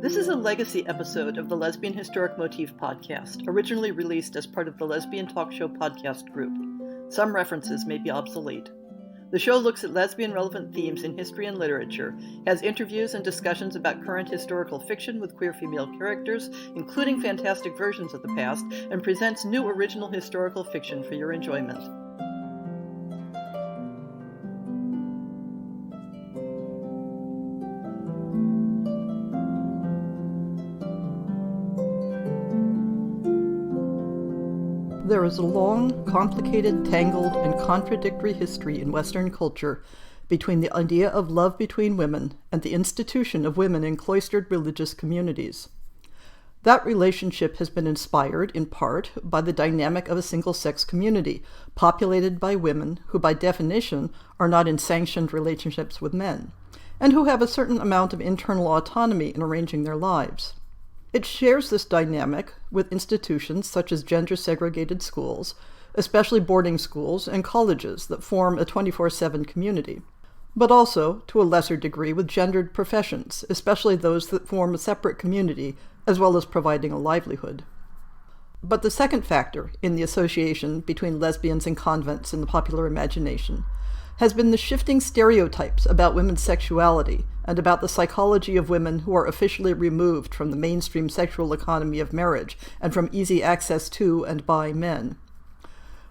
This is a legacy episode of the Lesbian Historic Motif podcast, originally released as part of the Lesbian Talk Show podcast group. Some references may be obsolete. The show looks at lesbian-relevant themes in history and literature, has interviews and discussions about current historical fiction with queer female characters, including fantastic versions of the past, and presents new original historical fiction for your enjoyment. There is a long, complicated, tangled, and contradictory history in Western culture between the idea of love between women and the institution of women in cloistered religious communities. That relationship has been inspired, in part, by the dynamic of a single-sex community, populated by women who, by definition, are not in sanctioned relationships with men, and who have a certain amount of internal autonomy in arranging their lives. It shares this dynamic with institutions such as gender-segregated schools, especially boarding schools and colleges that form a 24/7 community, but also, to a lesser degree, with gendered professions, especially those that form a separate community, as well as providing a livelihood. But the second factor in the association between lesbians and convents in the popular imagination has been the shifting stereotypes about women's sexuality and about the psychology of women who are officially removed from the mainstream sexual economy of marriage and from easy access to and by men.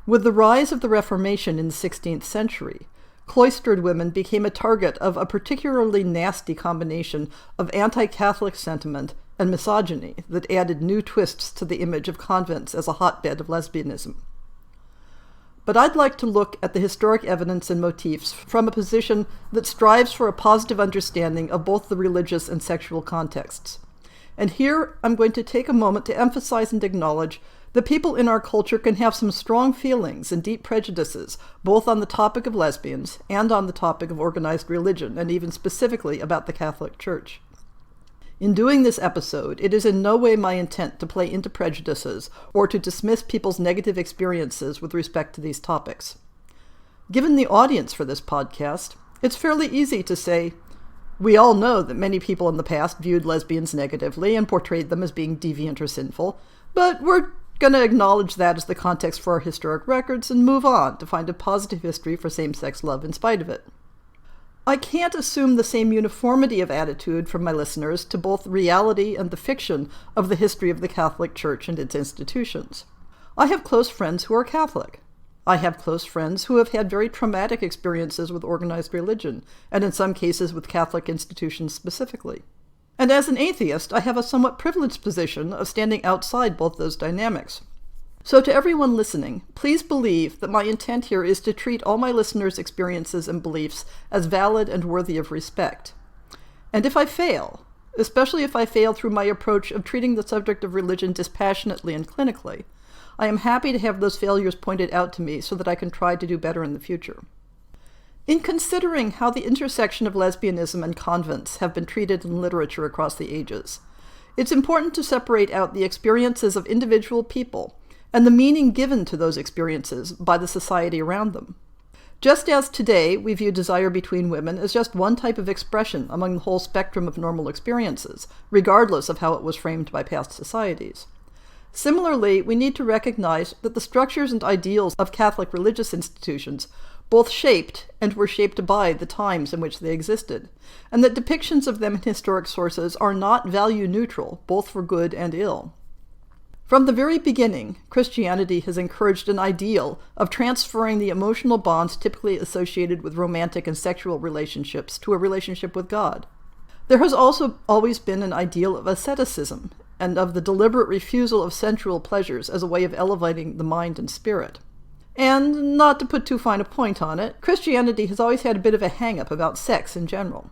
With the rise of the Reformation in the 16th century, cloistered women became a target of a particularly nasty combination of anti-Catholic sentiment and misogyny that added new twists to the image of convents as a hotbed of lesbianism. But I'd like to look at the historic evidence and motifs from a position that strives for a positive understanding of both the religious and sexual contexts. And here I'm going to take a moment to emphasize and acknowledge that people in our culture can have some strong feelings and deep prejudices, both on the topic of lesbians and on the topic of organized religion, and even specifically about the Catholic Church. In doing this episode, it is in no way my intent to play into prejudices or to dismiss people's negative experiences with respect to these topics. Given the audience for this podcast, it's fairly easy to say, we all know that many people in the past viewed lesbians negatively and portrayed them as being deviant or sinful, but we're going to acknowledge that as the context for our historic records and move on to find a positive history for same-sex love in spite of it. I can't assume the same uniformity of attitude from my listeners to both the reality and the fiction of the history of the Catholic Church and its institutions. I have close friends who are Catholic. I have close friends who have had very traumatic experiences with organized religion, and in some cases with Catholic institutions specifically. And as an atheist, I have a somewhat privileged position of standing outside both those dynamics. So to everyone listening, please believe that my intent here is to treat all my listeners' experiences and beliefs as valid and worthy of respect. And if I fail, especially if I fail through my approach of treating the subject of religion dispassionately and clinically, I am happy to have those failures pointed out to me so that I can try to do better in the future. In considering how the intersection of lesbianism and convents have been treated in literature across the ages, it's important to separate out the experiences of individual people and the meaning given to those experiences by the society around them. Just as today we view desire between women as just one type of expression among the whole spectrum of normal experiences, regardless of how it was framed by past societies. Similarly, we need to recognize that the structures and ideals of Catholic religious institutions both shaped and were shaped by the times in which they existed, and that depictions of them in historic sources are not value neutral, both for good and ill. From the very beginning, Christianity has encouraged an ideal of transferring the emotional bonds typically associated with romantic and sexual relationships to a relationship with God. There has also always been an ideal of asceticism and of the deliberate refusal of sensual pleasures as a way of elevating the mind and spirit. And, not to put too fine a point on it, Christianity has always had a bit of a hang-up about sex in general.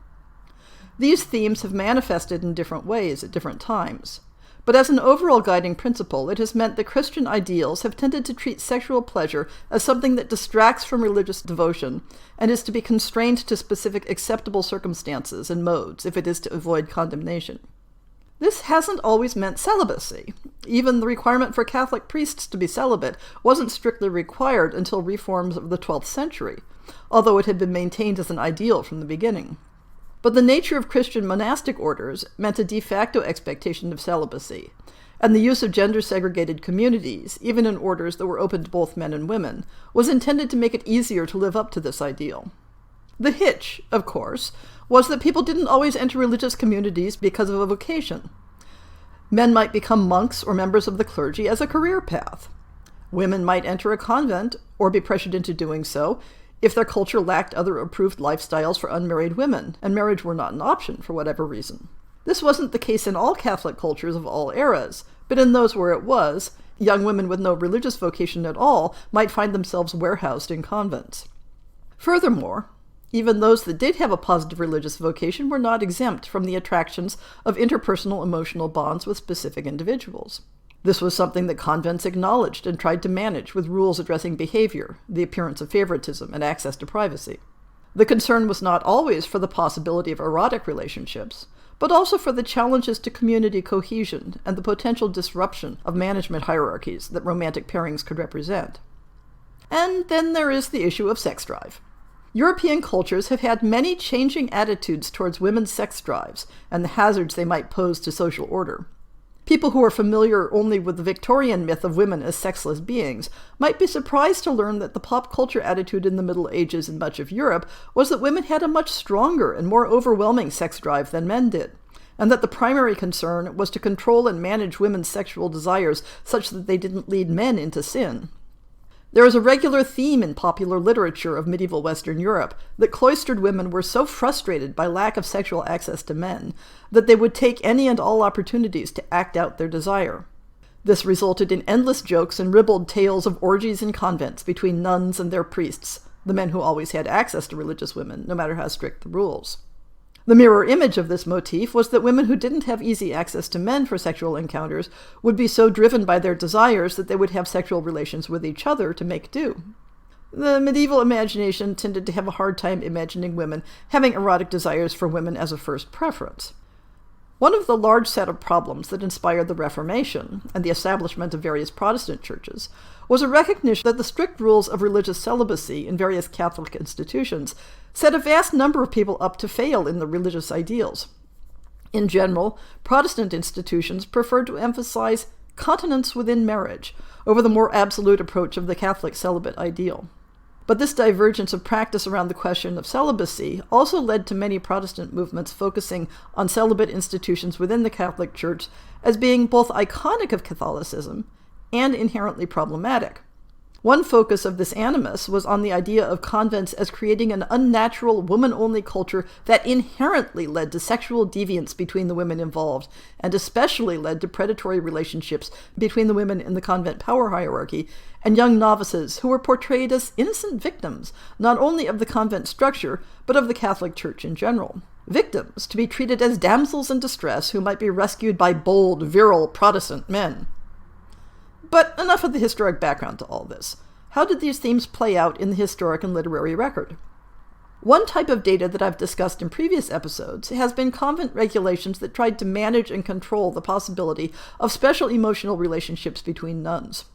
These themes have manifested in different ways at different times. But as an overall guiding principle, it has meant that Christian ideals have tended to treat sexual pleasure as something that distracts from religious devotion and is to be constrained to specific acceptable circumstances and modes if it is to avoid condemnation. This hasn't always meant celibacy. Even the requirement for Catholic priests to be celibate wasn't strictly required until reforms of the 12th century, although it had been maintained as an ideal from the beginning. but the nature of Christian monastic orders meant a de facto expectation of celibacy, and the use of gender-segregated communities, even in orders that were open to both men and women, was intended to make it easier to live up to this ideal. The hitch, of course, was that people didn't always enter religious communities because of a vocation. Men might become monks or members of the clergy as a career path. Women might enter a convent or be pressured into doing so if their culture lacked other approved lifestyles for unmarried women, and marriage were not an option for whatever reason. This wasn't the case in all Catholic cultures of all eras, but in those where it was, young women with no religious vocation at all might find themselves warehoused in convents. Furthermore, even those that did have a positive religious vocation were not exempt from the attractions of interpersonal emotional bonds with specific individuals. This was something that convents acknowledged and tried to manage with rules addressing behavior, the appearance of favoritism, and access to privacy. The concern was not always for the possibility of erotic relationships, but also for the challenges to community cohesion and the potential disruption of management hierarchies that romantic pairings could represent. And then there is the issue of sex drive. European cultures have had many changing attitudes towards women's sex drives and the hazards they might pose to social order. People who are familiar only with the Victorian myth of women as sexless beings might be surprised to learn that the pop culture attitude in the Middle Ages in much of Europe was that women had a much stronger and more overwhelming sex drive than men did, and that the primary concern was to control and manage women's sexual desires such that they didn't lead men into sin. There is a regular theme in popular literature of medieval Western Europe that cloistered women were so frustrated by lack of sexual access to men that they would take any and all opportunities to act out their desire. This resulted in endless jokes and ribald tales of orgies in convents between nuns and their priests, the men who always had access to religious women, no matter how strict the rules. The mirror image of this motif was that women who didn't have easy access to men for sexual encounters would be so driven by their desires that they would have sexual relations with each other to make do. The medieval imagination tended to have a hard time imagining women having erotic desires for women as a first preference. One of the large set of problems that inspired the Reformation and the establishment of various Protestant churches was a recognition that the strict rules of religious celibacy in various Catholic institutions set a vast number of people up to fail in the religious ideals. In general, Protestant institutions preferred to emphasize continence within marriage over the more absolute approach of the Catholic celibate ideal. But this divergence of practice around the question of celibacy also led to many Protestant movements focusing on celibate institutions within the Catholic Church as being both iconic of Catholicism and inherently problematic. One focus of this animus was on the idea of convents as creating an unnatural woman-only culture that inherently led to sexual deviance between the women involved, and especially led to predatory relationships between the women in the convent power hierarchy and young novices who were portrayed as innocent victims, not only of the convent structure, but of the Catholic Church in general. Victims to be treated as damsels in distress who might be rescued by bold, virile Protestant men. But enough of the historic background to all this. How did these themes play out in the historic and literary record? One type of data that I've discussed in previous episodes has been convent regulations that tried to manage and control the possibility of special emotional relationships between nuns.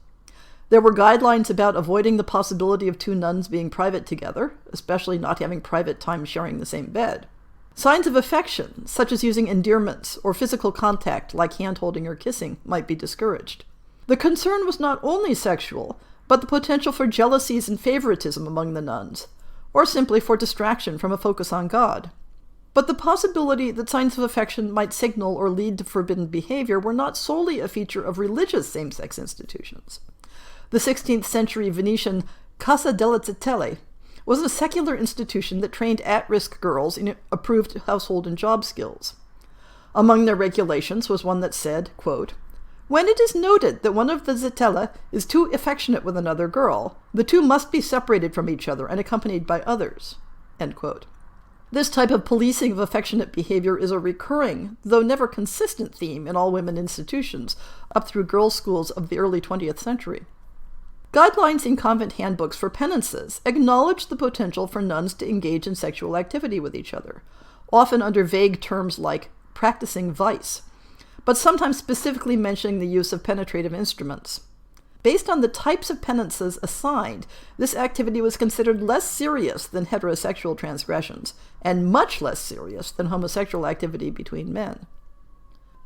There were guidelines about avoiding the possibility of two nuns being private together, especially not having private time sharing the same bed. Signs of affection, such as using endearments or physical contact like hand-holding or kissing, might be discouraged. The concern was not only sexual, but the potential for jealousies and favoritism among the nuns, or simply for distraction from a focus on God. But the possibility that signs of affection might signal or lead to forbidden behavior were not solely a feature of religious same-sex institutions. The 16th century Venetian Casa delle Zitelle was a secular institution that trained at-risk girls in approved household and job skills. Among their regulations was one that said, quote, "When it is noted that one of the Zitelle is too affectionate with another girl, the two must be separated from each other and accompanied by others." End quote. This type of policing of affectionate behavior is a recurring, though never consistent theme in all women institutions, up through girls' schools of the early 20th century. Guidelines in convent handbooks for penances acknowledge the potential for nuns to engage in sexual activity with each other, often under vague terms like practicing vice, but sometimes specifically mentioning the use of penetrative instruments. Based on the types of penances assigned, this activity was considered less serious than heterosexual transgressions, and much less serious than homosexual activity between men.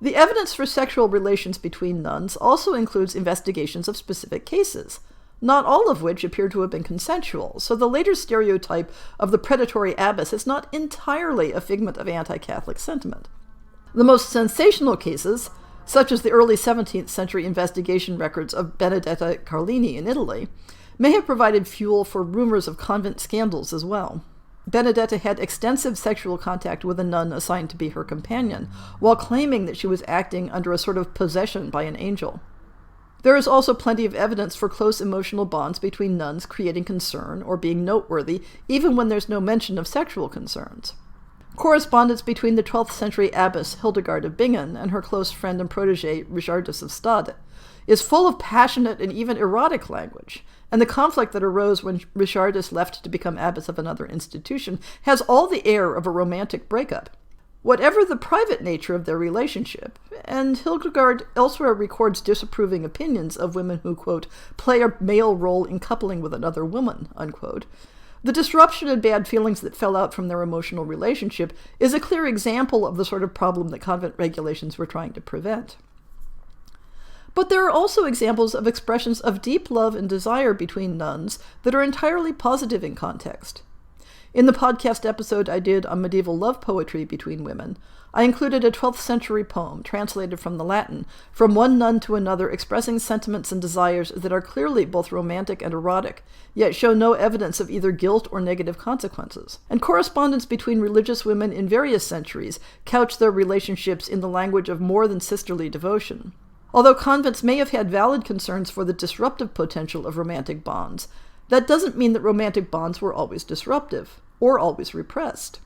The evidence for sexual relations between nuns also includes investigations of specific cases, not all of which appear to have been consensual, so the later stereotype of the predatory abbess is not entirely a figment of anti-Catholic sentiment. The most sensational cases, such as the early 17th century investigation records of Benedetta Carlini in Italy, may have provided fuel for rumors of convent scandals as well. Benedetta had extensive sexual contact with a nun assigned to be her companion, while claiming that she was acting under a sort of possession by an angel. There is also plenty of evidence for close emotional bonds between nuns creating concern or being noteworthy, even when there's no mention of sexual concerns. Correspondence between the 12th century abbess Hildegard of Bingen and her close friend and protege Richardus of Stade is full of passionate and even erotic language, and the conflict that arose when Richardus left to become abbess of another institution has all the air of a romantic breakup. Whatever the private nature of their relationship, and Hildegard elsewhere records disapproving opinions of women who, quote, play a male role in coupling with another woman, unquote, the disruption and bad feelings that fell out from their emotional relationship is a clear example of the sort of problem that convent regulations were trying to prevent. But there are also examples of expressions of deep love and desire between nuns that are entirely positive in context. In the podcast episode I did on medieval love poetry between women, I included a 12th century poem, translated from the Latin, from one nun to another expressing sentiments and desires that are clearly both romantic and erotic, yet show no evidence of either guilt or negative consequences. And correspondence between religious women in various centuries couch their relationships in the language of more than sisterly devotion. Although convents may have had valid concerns for the disruptive potential of romantic bonds, that doesn't mean that romantic bonds were always disruptive, or always repressed.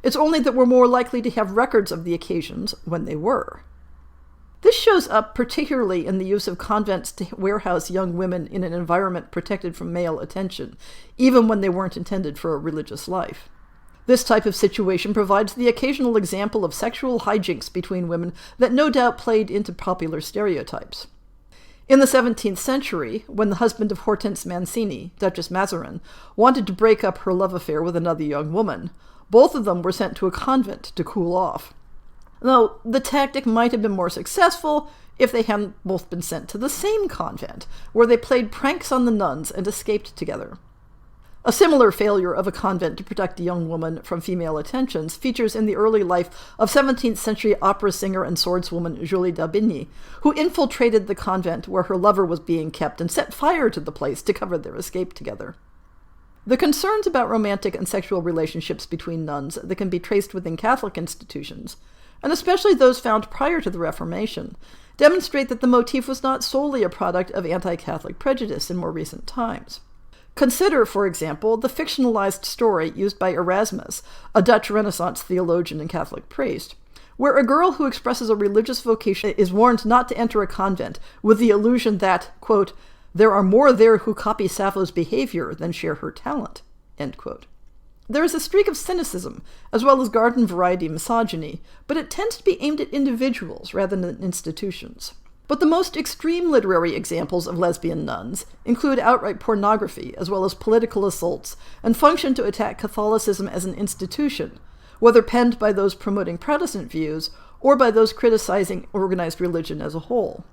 It's only that we're more likely to have records of the occasions when they were. This shows up particularly in the use of convents to warehouse young women in an environment protected from male attention, even when they weren't intended for a religious life. This type of situation provides the occasional example of sexual hijinks between women that no doubt played into popular stereotypes. In the 17th century, when the husband of Hortense Mancini, Duchess Mazarin, wanted to break up her love affair with another young woman, both of them were sent to a convent to cool off. Though the tactic might have been more successful if they hadn't both been sent to the same convent, where they played pranks on the nuns and escaped together. A similar failure of a convent to protect a young woman from female attentions features in the early life of 17th century opera singer and swordswoman Julie d'Aubigny, who infiltrated the convent where her lover was being kept and set fire to the place to cover their escape together. The concerns about romantic and sexual relationships between nuns that can be traced within Catholic institutions, and especially those found prior to the Reformation, demonstrate that the motif was not solely a product of anti-Catholic prejudice in more recent times. Consider, for example, the fictionalized story used by Erasmus, a Dutch Renaissance theologian and Catholic priest, where a girl who expresses a religious vocation is warned not to enter a convent with the illusion that, quote, there are more there who copy Sappho's behavior than share her talent, end quote. There is a streak of cynicism, as well as garden variety misogyny, but it tends to be aimed at individuals rather than institutions. But the most extreme literary examples of lesbian nuns include outright pornography, as well as political assaults, and function to attack Catholicism as an institution, whether penned by those promoting Protestant views or by those criticizing organized religion as a whole.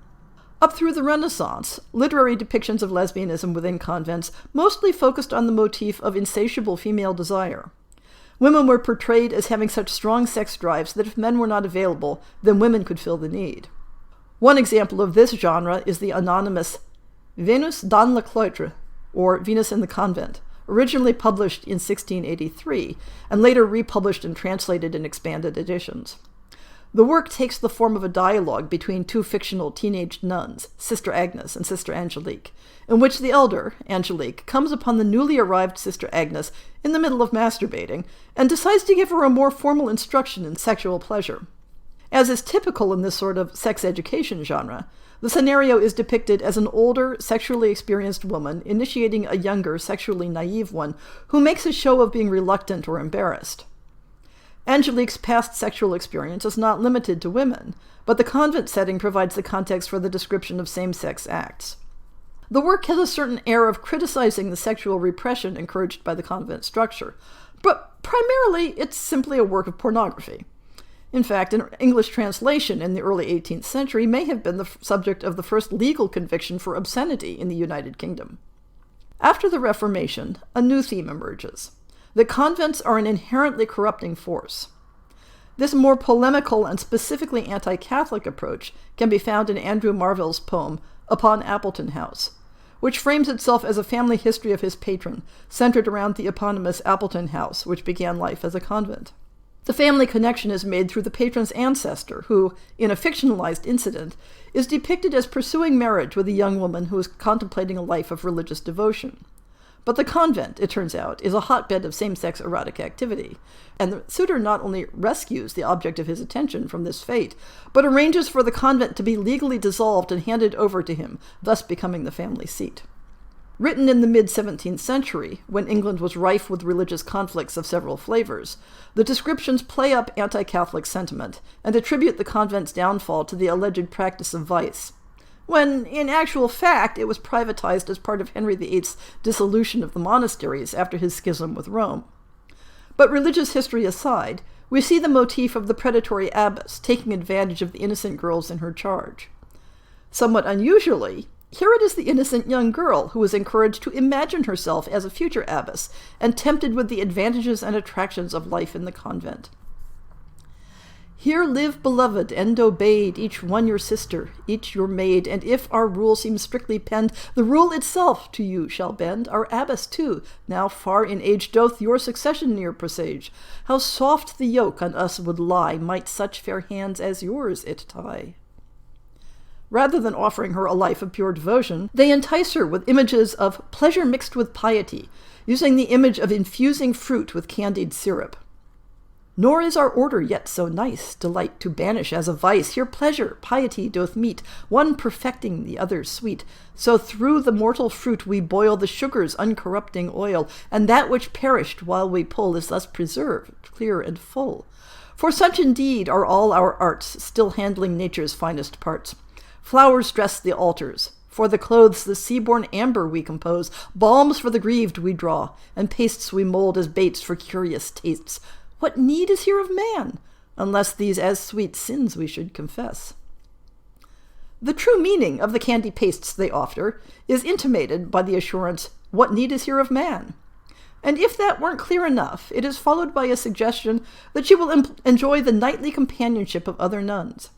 Up through the Renaissance, literary depictions of lesbianism within convents mostly focused on the motif of insatiable female desire. Women were portrayed as having such strong sex drives that if men were not available, then women could fill the need. One example of this genre is the anonymous Venus dans le cloître, or Venus in the Convent, originally published in 1683, and later republished and translated in expanded editions. The work takes the form of a dialogue between two fictional teenage nuns, Sister Agnes and Sister Angelique, in which the elder, Angelique, comes upon the newly arrived Sister Agnes in the middle of masturbating, and decides to give her a more formal instruction in sexual pleasure. As is typical in this sort of sex education genre, the scenario is depicted as an older, sexually experienced woman initiating a younger, sexually naive one who makes a show of being reluctant or embarrassed. Angelique's past sexual experience is not limited to women, but the convent setting provides the context for the description of same-sex acts. The work has a certain air of criticizing the sexual repression encouraged by the convent structure, but primarily it's simply a work of pornography. In fact, an English translation in the early 18th century may have been the subject of the first legal conviction for obscenity in the United Kingdom. After the Reformation, a new theme emerges. The convents are an inherently corrupting force. This more polemical and specifically anti-Catholic approach can be found in Andrew Marvell's poem, Upon Appleton House, which frames itself as a family history of his patron, centered around the eponymous Appleton House, which began life as a convent. The family connection is made through the patron's ancestor, who, in a fictionalized incident, is depicted as pursuing marriage with a young woman who is contemplating a life of religious devotion. But the convent, it turns out, is a hotbed of same-sex erotic activity, and the suitor not only rescues the object of his attention from this fate, but arranges for the convent to be legally dissolved and handed over to him, thus becoming the family seat. Written in the mid-17th century, when England was rife with religious conflicts of several flavors, the descriptions play up anti-Catholic sentiment and attribute the convent's downfall to the alleged practice of vice, when, in actual fact, it was privatized as part of Henry VIII's dissolution of the monasteries after his schism with Rome. But religious history aside, we see the motif of the predatory abbess taking advantage of the innocent girls in her charge. Somewhat unusually, here it is the innocent young girl who is encouraged to imagine herself as a future abbess and tempted with the advantages and attractions of life in the convent. Here live, beloved, and obeyed, each one your sister, each your maid, and if our rule seems strictly penned, the rule itself to you shall bend. Our abbess, too, now far in age, doth your succession near presage. How soft the yoke on us would lie, might such fair hands as yours it tie. Rather than offering her a life of pure devotion, they entice her with images of pleasure mixed with piety, using the image of infusing fruit with candied syrup. Nor is our order yet so nice, delight to banish as a vice. Here pleasure, piety doth meet, one perfecting the other sweet. So through the mortal fruit we boil the sugar's uncorrupting oil, and that which perished while we pull is thus preserved, clear and full. For such indeed are all our arts, still handling nature's finest parts. Flowers dress the altars, for the clothes the sea-born amber we compose, balms for the grieved we draw, and pastes we mold as baits for curious tastes. What need is here of man, unless these as sweet sins we should confess? The true meaning of the candy pastes they offer is intimated by the assurance, what need is here of man? And if that weren't clear enough, it is followed by a suggestion that she will enjoy the nightly companionship of other nuns.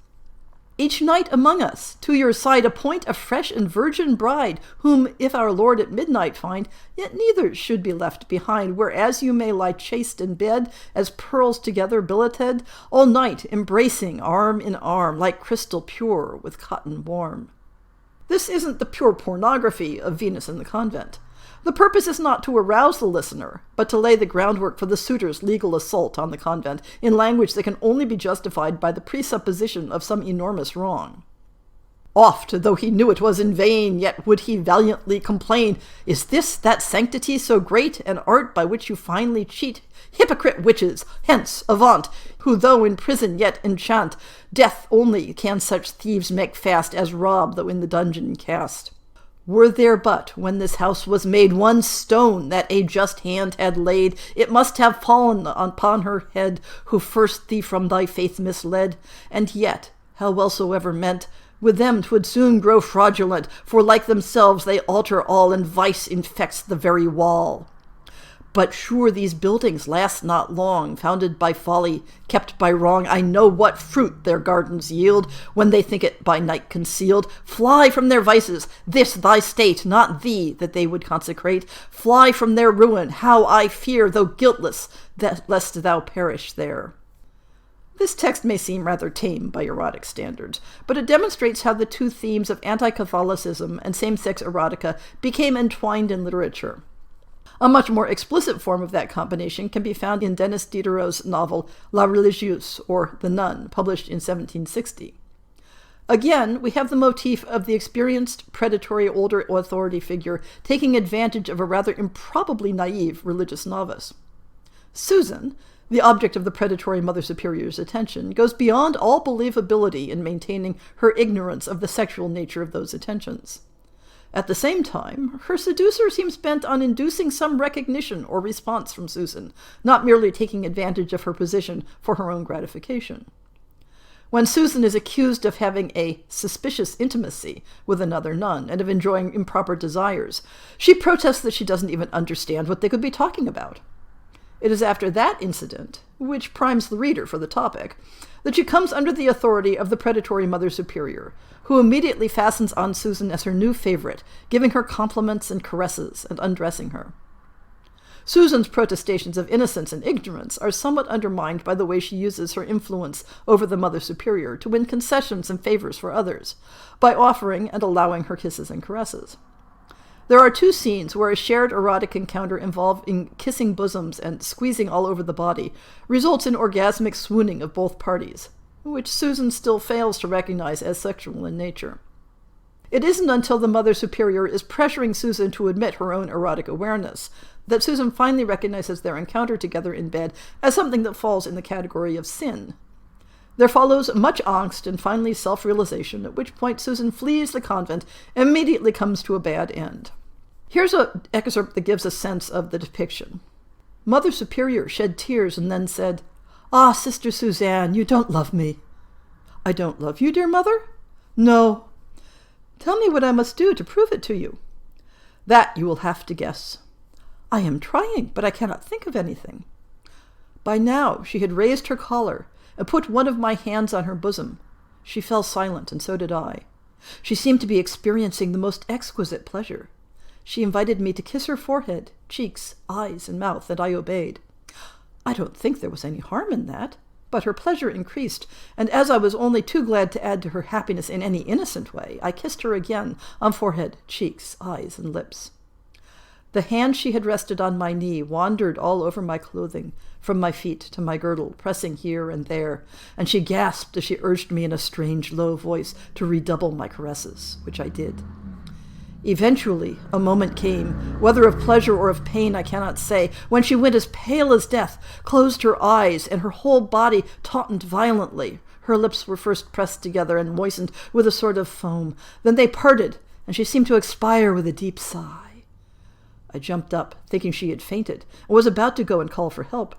Each night among us, to your side appoint a fresh and virgin bride, whom if our Lord at midnight find, yet neither should be left behind, whereas you may lie chaste in bed, as pearls together billeted, all night embracing arm in arm, like crystal pure with cotton warm. This isn't the pure pornography of Venus in the Convent. The purpose is not to arouse the listener, but to lay the groundwork for the suitor's legal assault on the convent in language that can only be justified by the presupposition of some enormous wrong. Oft, though he knew it was in vain, yet would he valiantly complain, is this that sanctity so great, an art by which you finely cheat? Hypocrite witches, hence, avaunt, who though in prison yet enchant, death only can such thieves make fast as rob though in the dungeon cast. Were there but, when this house was made, one stone that a just hand had laid, it must have fallen upon her head, who first thee from thy faith misled. And yet, how wellsoever meant, with them 'twould soon grow fraudulent, for like themselves they alter all, and vice infects the very wall. But sure these buildings last not long, founded by folly, kept by wrong. I know what fruit their gardens yield, when they think it by night concealed. Fly from their vices, this thy state, not thee that they would consecrate. Fly from their ruin, how I fear, though guiltless, that lest thou perish there. This text may seem rather tame by erotic standards, but it demonstrates how the two themes of anti-Catholicism and same-sex erotica became entwined in literature. A much more explicit form of that combination can be found in Denis Diderot's novel La Religieuse, or The Nun, published in 1760. Again, we have the motif of the experienced, predatory older authority figure taking advantage of a rather improbably naive religious novice. Susan, the object of the predatory Mother Superior's attention, goes beyond all believability in maintaining her ignorance of the sexual nature of those attentions. At the same time, her seducer seems bent on inducing some recognition or response from Susan, not merely taking advantage of her position for her own gratification. When Susan is accused of having a suspicious intimacy with another nun and of enjoying improper desires, she protests that she doesn't even understand what they could be talking about. It is after that incident, which primes the reader for the topic, that she comes under the authority of the predatory Mother Superior, who immediately fastens on Susan as her new favorite, giving her compliments and caresses and undressing her. Susan's protestations of innocence and ignorance are somewhat undermined by the way she uses her influence over the Mother Superior to win concessions and favors for others, by offering and allowing her kisses and caresses. There are 2 scenes where a shared erotic encounter involving kissing bosoms and squeezing all over the body results in orgasmic swooning of both parties, which Susan still fails to recognize as sexual in nature. It isn't until the Mother Superior is pressuring Susan to admit her own erotic awareness that Susan finally recognizes their encounter together in bed as something that falls in the category of sin. There follows much angst and finally self-realization, at which point Susan flees the convent and immediately comes to a bad end. Here's an excerpt that gives a sense of the depiction. Mother Superior shed tears and then said, "Ah, Sister Suzanne, you don't love me." "I don't love you, dear mother?" "No." "Tell me what I must do to prove it to you." "That you will have to guess." "I am trying, but I cannot think of anything." By now she had raised her collar and put one of my hands on her bosom. She fell silent, and so did I. She seemed to be experiencing the most exquisite pleasure. She invited me to kiss her forehead, cheeks, eyes, and mouth, and I obeyed. I don't think there was any harm in that, but her pleasure increased, and as I was only too glad to add to her happiness in any innocent way, I kissed her again on forehead, cheeks, eyes, and lips. The hand she had rested on my knee wandered all over my clothing, from my feet to my girdle, pressing here and there, and she gasped as she urged me in a strange, low voice to redouble my caresses, which I did. Eventually, a moment came, whether of pleasure or of pain I cannot say, when she went as pale as death, closed her eyes, and her whole body tautened violently. Her lips were first pressed together and moistened with a sort of foam. Then they parted, and she seemed to expire with a deep sigh. I jumped up, thinking she had fainted, and was about to go and call for help.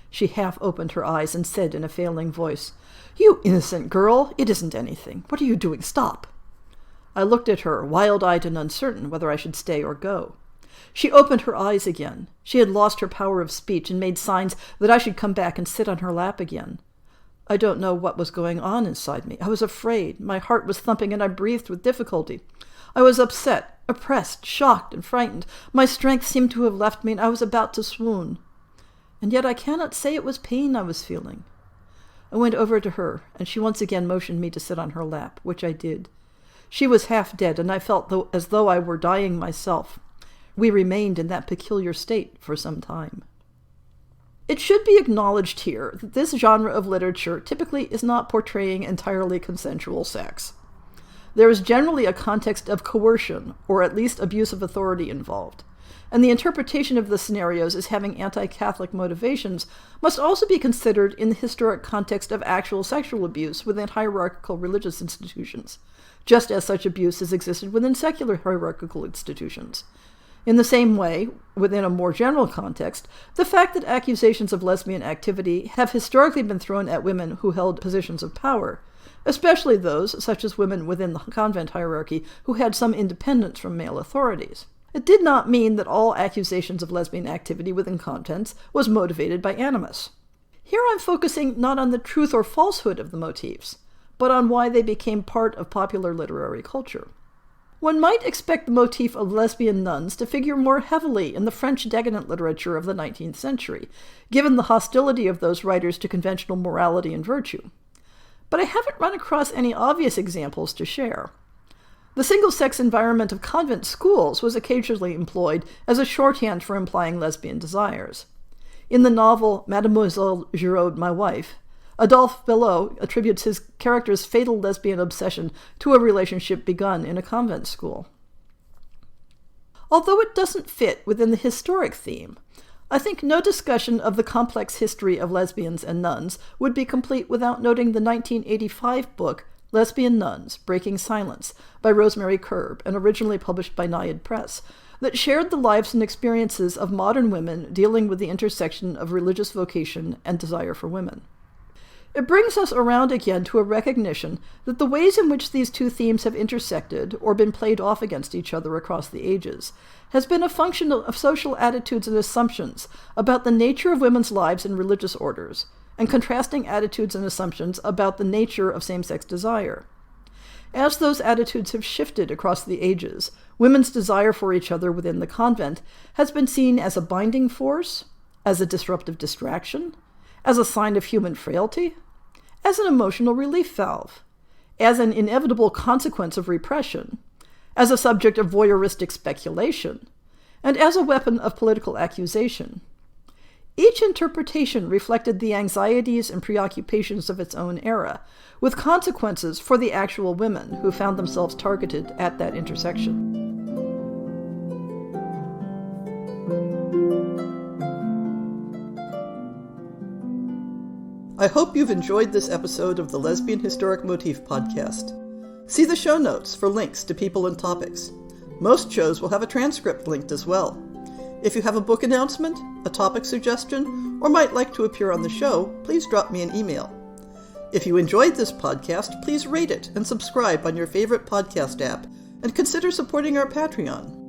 She half opened her eyes and said in a failing voice, "You innocent girl, it isn't anything. What are you doing? Stop." I looked at her, wild-eyed and uncertain whether I should stay or go. She opened her eyes again. She had lost her power of speech and made signs that I should come back and sit on her lap again. I don't know what was going on inside me. I was afraid. My heart was thumping and I breathed with difficulty. I was upset, oppressed, shocked, and frightened. My strength seemed to have left me and I was about to swoon. And yet I cannot say it was pain I was feeling. I went over to her, and she once again motioned me to sit on her lap, which I did. She was half dead, and I felt as though I were dying myself. We remained in that peculiar state for some time. It should be acknowledged here that this genre of literature typically is not portraying entirely consensual sex. There is generally a context of coercion, or at least abuse of authority involved, and the interpretation of the scenarios as having anti-Catholic motivations must also be considered in the historic context of actual sexual abuse within hierarchical religious institutions, just as such abuse has existed within secular hierarchical institutions. In the same way, within a more general context, the fact that accusations of lesbian activity have historically been thrown at women who held positions of power, especially those, such as women within the convent hierarchy, who had some independence from male authorities. It did not mean that all accusations of lesbian activity within convents was motivated by animus. Here I'm focusing not on the truth or falsehood of the motifs, but on why they became part of popular literary culture. One might expect the motif of lesbian nuns to figure more heavily in the French decadent literature of the 19th century, given the hostility of those writers to conventional morality and virtue. But I haven't run across any obvious examples to share. The single-sex environment of convent schools was occasionally employed as a shorthand for implying lesbian desires. In the novel Mademoiselle Giraud, My Wife, Adolphe Belot attributes his character's fatal lesbian obsession to a relationship begun in a convent school. Although it doesn't fit within the historic theme, I think no discussion of the complex history of lesbians and nuns would be complete without noting the 1985 book Lesbian Nuns, Breaking Silence, by Rosemary Kerb, and originally published by Naiad Press, that shared the lives and experiences of modern women dealing with the intersection of religious vocation and desire for women. It brings us around again to a recognition that the ways in which these two themes have intersected or been played off against each other across the ages has been a function of social attitudes and assumptions about the nature of women's lives in religious orders, and contrasting attitudes and assumptions about the nature of same-sex desire. As those attitudes have shifted across the ages, women's desire for each other within the convent has been seen as a binding force, as a disruptive distraction, as a sign of human frailty, as an emotional relief valve, as an inevitable consequence of repression, as a subject of voyeuristic speculation, and as a weapon of political accusation. Each interpretation reflected the anxieties and preoccupations of its own era, with consequences for the actual women who found themselves targeted at that intersection. I hope you've enjoyed this episode of the Lesbian Historic Motif Podcast. See the show notes for links to people and topics. Most shows will have a transcript linked as well. If you have a book announcement, a topic suggestion, or might like to appear on the show, please drop me an email. If you enjoyed this podcast, please rate it and subscribe on your favorite podcast app, and consider supporting our Patreon.